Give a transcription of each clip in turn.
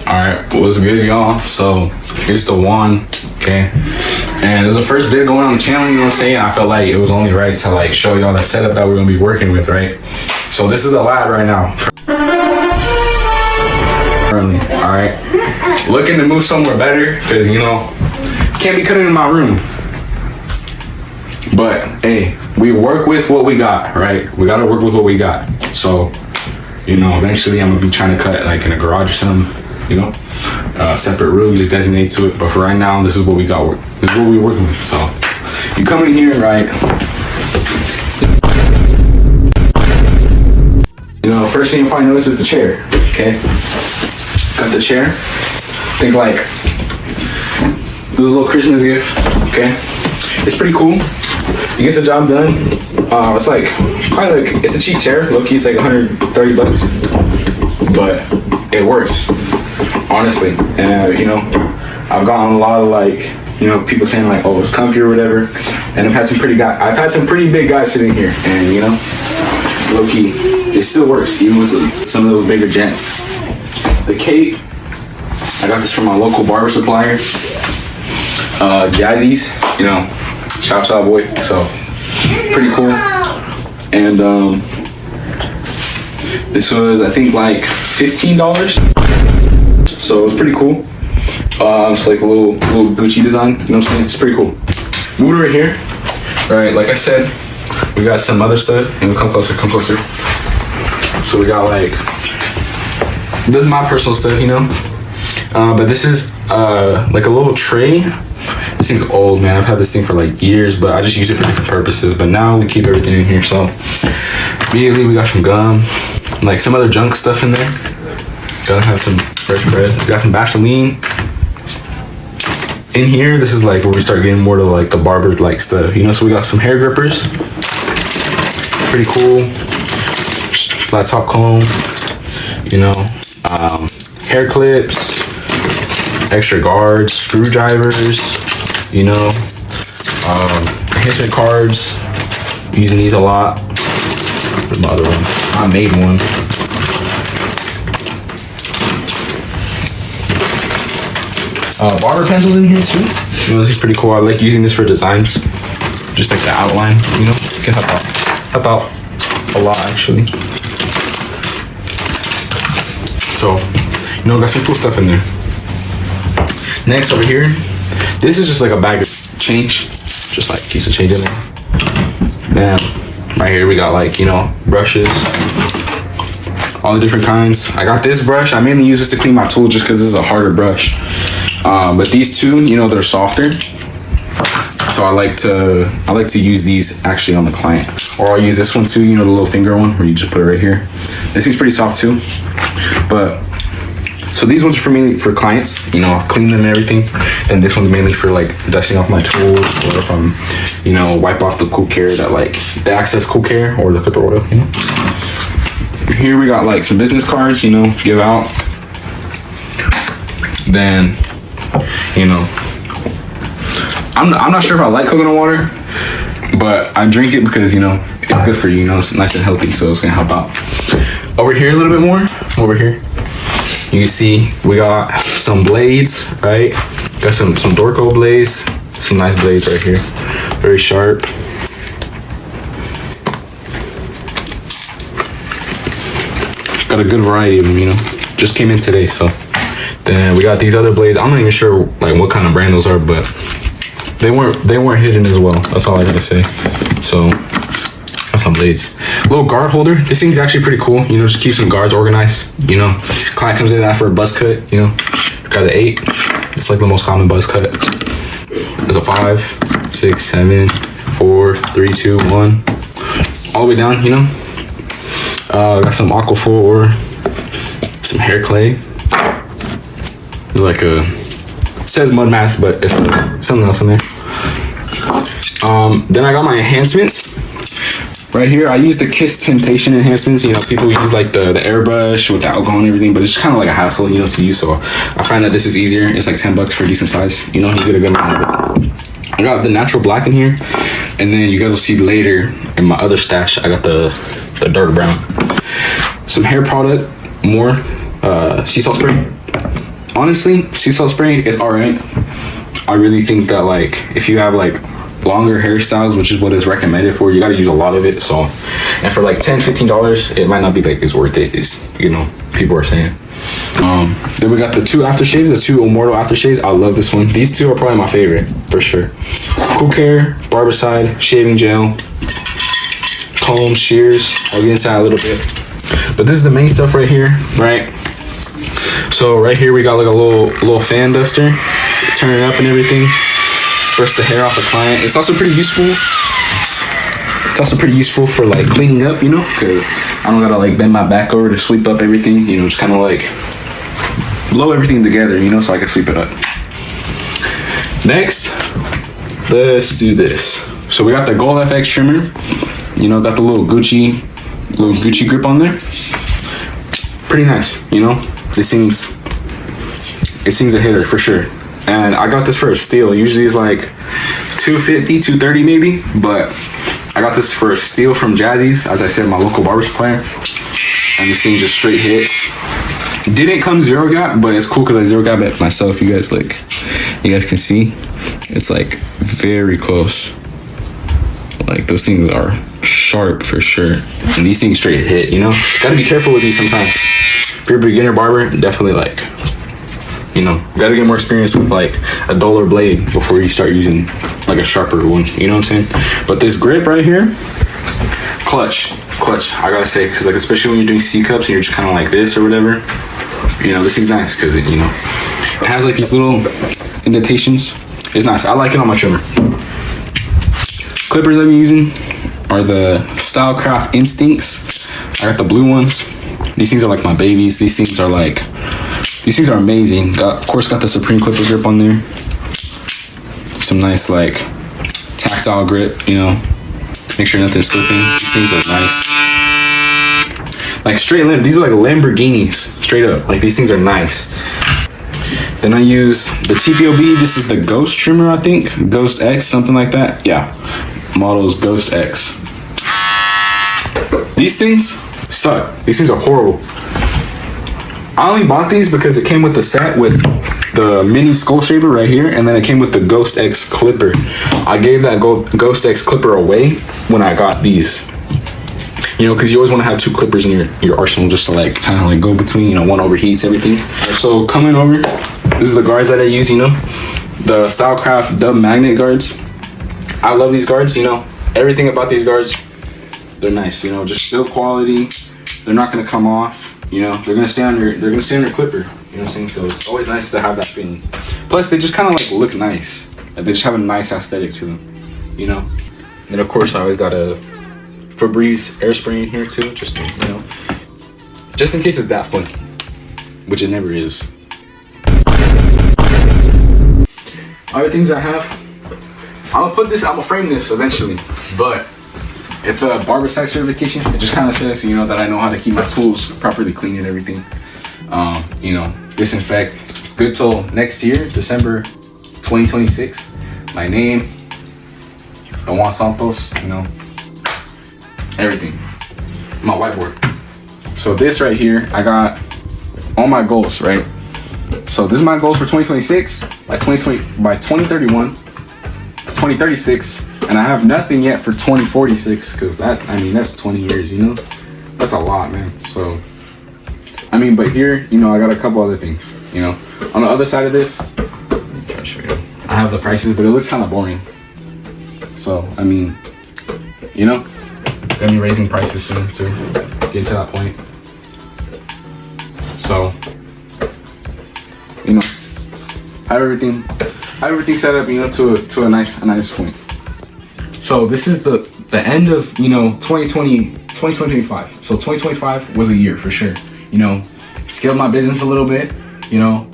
Alright, what's good, y'all? So, it's the one, okay? And it was the first bit going on the channel, you know what I'm saying? I felt like it was only right to like show y'all the setup that we're gonna be working with, right? So this is a lab right now. Currently, alright? Looking to move somewhere better, because, you know, can't be cutting in my room. But, hey, we work with what we got, right? We gotta work with what we got. So, you know, eventually I'm gonna be trying to cut like in a garage or something, you know? Separate room, just designate to it. But for right now, this is what we got. This is what we're working with. So, you come in here, right? You know, first thing you probably notice is the chair, okay? Got the chair. Think like, do a little Christmas gift, okay? It's pretty cool. It gets the job done. It's like, probably like, it's a cheap chair. Low-key, it's like 130 bucks. But it works, honestly. And, you know, I've gotten a lot of like, you know, people saying like, oh, it's comfy or whatever. And I've had some pretty big guys sitting here. And, you know, low-key, it still works, even with some of those bigger gents. The cape, I got this from my local barber supplier. Jazzy's, you know, Chow boy, so pretty cool. And this was, I think, like $15, so it was pretty cool. It's like a little Gucci design, you know what I'm saying? It's pretty cool. Moving right here, right? Like I said, we got some other stuff, and come closer. So we got like, this is my personal stuff, you know. But this is like a little tray. This thing's old, man. I've had this thing for like years, but I just use it for different purposes. But now we keep everything in here. So immediately we got some gum, like some other junk stuff in there. Gotta have some fresh bread. We got some Vaseline in here. This is like where we start getting more to like the barber like stuff, you know. So we got some hair grippers, pretty cool. Flat top comb, you know, hair clips, extra guards, screwdrivers, you know, enhancement cards. Using these a lot. Where's my other one? I made one. Barber pencils in here too. You know, this is pretty cool. I like using this for designs, just like the outline. You know, it can help out a lot actually. So, you know, got some cool stuff in there. Next over here, this is just like a bag of change, just like keeps the change in there. Then right here we got like, you know, brushes, all the different kinds. I got this brush. I mainly use this to clean my tool just because this is a harder brush. But these two, you know, they're softer. So I like to use these actually on the client. Or I'll use this one too, you know, the little finger one where you just put it right here. This thing's pretty soft too. But so these ones are for mainly for clients, you know, I'll clean them and everything. And this one's mainly for like dusting off my tools, or if I'm, you know, wipe off the cool care that like the excess cool care or the clipper oil, you know. Here we got like some business cards, you know, give out. Then, you know, I'm not sure if I like coconut water, but I drink it because, you know, it's good for you, you know, it's nice and healthy, so it's gonna help out. Over here a little bit more, over here, you can see we got some blades, right? Got some Dorco blades, some nice blades right here, very sharp. Got a good variety of them, you know, just came in today. So then we got these other blades. I'm not even sure like what kind of brand those are, but they weren't hidden as well. That's all I gotta say. So got some blades. Little guard holder. This thing's actually pretty cool. You know, just keep some guards organized. You know, client comes in after a buzz cut. You know, got the 8. It's like the most common buzz cut. There's a 5, 6, 7, 4, 3, 2, 1, all the way down. You know, got some Aquaphor, some hair clay. It's like it says mud mask, but it's something else in there. Then I got my enhancements. Right here, I use the Kiss Temptation enhancements. You know, people use like the airbrush with the alcohol and everything, but it's kind of like a hassle, you know, to use. So I find that this is easier. It's like 10 bucks for a decent size. You know, you get a good amount of it. I got the natural black in here, and then you guys will see later in my other stash, I got the dark brown. Some hair product, more sea salt spray. honestly, sea salt spray is alright. I really think that like if you have like longer hairstyles, which is what is recommended for, you got to use a lot of it. So, and for like $10-15, it might not be like it's worth it. Is, you know, people are saying. Then we got the 2 aftershaves, the 2 Immortal aftershaves. I love this one. These 2 are probably my favorite for sure. Cool Care, Barber Side, shaving gel, comb, shears. I'll get into that a little bit. But this is the main stuff right here, right? So right here we got like a little fan duster. Turn it up and everything. Brush the hair off the client. It's also pretty useful. It's also pretty useful for like cleaning up, you know, because I don't gotta like bend my back over to sweep up everything, you know, just kind of like blow everything together, you know, so I can sweep it up. Next, let's do this. So we got the Gold FX trimmer, you know, got the little Gucci grip on there. Pretty nice, you know. It seems a hitter for sure. And I got this for a steal. Usually it's like $250, $230 maybe, but I got this for a steal from Jazzy's, as I said, my local barber supplier. And this thing just straight hits. Didn't come zero gap, but it's cool because I zero gap it myself. You guys can see, it's like very close. Like those things are sharp for sure. And these things straight hit, you know? Gotta be careful with these sometimes. If you're a beginner barber, definitely like, you know, gotta get more experience with like a duller blade before you start using like a sharper one, you know what I'm saying? But this grip right here, clutch, I gotta say, because like especially when you're doing C cups and you're just kind of like this or whatever, you know, this thing's nice because it, you know, it has like these little indentations. It's nice. I like it on my trimmer. Clippers I'm using are the Stylecraft Instincts. I got the blue ones. These things are like my babies. These things are amazing. Of course, got the Supreme Clipper grip on there. Some nice like tactile grip, you know. Make sure nothing's slipping. These things are nice. Like straight limb. These are like Lamborghinis, straight up. Like these things are nice. Then I use the TPOB. This is the Ghost trimmer, I think. Ghost X, something like that. Yeah. Model's Ghost X. These things suck. These things are horrible. I only bought these because it came with the set with the mini skull shaver right here, and then it came with the Ghost X clipper. I gave that Ghost X clipper away when I got these. You know, because you always want to have 2 clippers in your arsenal just to like kind of like go between, you know, one overheats everything. So coming over, this is the guards that I use, you know, the Stylecraft Dub Magnet guards. I love these guards, you know, everything about these guards, they're nice, you know, just build quality. They're not gonna come off, you know, they're gonna stay on your clipper, you know what I'm saying? So it's always nice to have that feeling. Plus they just kind of like look nice. Like, they just have a nice aesthetic to them, you know. And then of course I always got a Febreze air spray in here too, just to, you know, just in case it's that funky, which it never is. Other things I have, I'm gonna frame this eventually, but it's a Barber Setup certification. It just kind of says, you know, that I know how to keep my tools properly clean and everything. You know, disinfect. It's good till next year, December 2026. My name, Don Juan Santos, you know, everything. My whiteboard. So this right here, I got all my goals, right? So this is my goals for 2026, by 2031, 2036. And I have nothing yet for 2046, because that's 20 years, you know? That's a lot, man. So, I mean, but here, you know, I got a couple other things, you know? On the other side of this, let me try to show you. I have the prices, but it looks kind of boring. So, I mean, you know, gonna be raising prices soon to get to that point. So, you know, have everything set up, you know, to a nice point. So this is the end of, you know, 2025. So 2025 was a year for sure. You know, scaled my business a little bit, you know,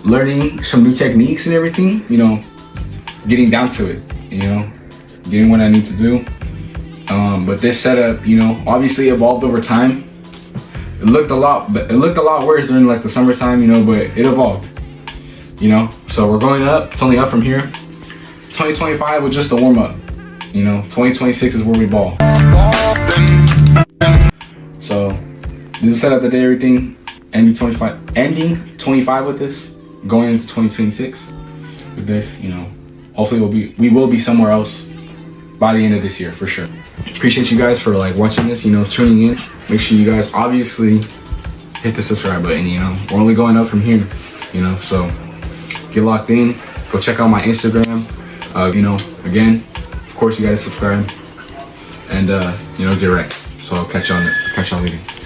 learning some new techniques and everything, you know, getting down to it, you know, doing what I need to do. But this setup, you know, obviously evolved over time. It looked a lot worse during like the summertime, you know, but it evolved, you know. So we're going up. It's only up from here. 2025 was just a warm up. You know, 2026 is where we ball. So this is set up the day everything. Ending 25 with this. going into 2026 with this, you know, hopefully we will be somewhere else by the end of this year for sure. Appreciate you guys for like watching this, you know, tuning in. Make sure you guys obviously hit the subscribe button, you know. We're only going up from here, you know, so get locked in. Go check out my Instagram. You know, again, of course you gotta subscribe and you know, get right. So I'll catch y'all later.